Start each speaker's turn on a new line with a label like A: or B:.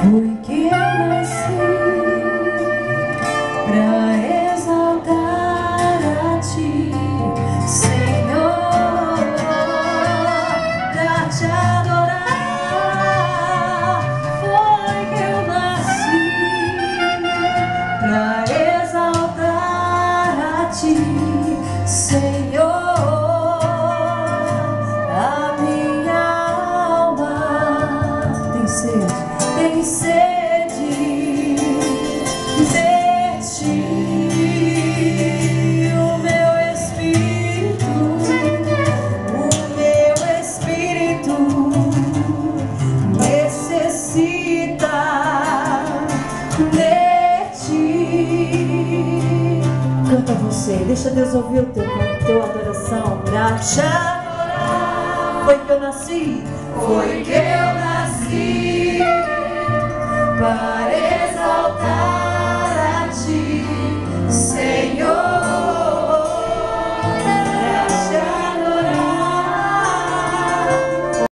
A: Foi que eu nasci pra exaltar a Ti, Senhor, pra Te adorar. Foi que eu nasci pra exaltar a Ti, Senhor. A minha alma tem sede de Ti. O meu espírito necessita de Ti. Canta você, deixa Deus ouvir o teu adoração. Pra Te adorar. Foi que eu nasci, foi que eu nasci.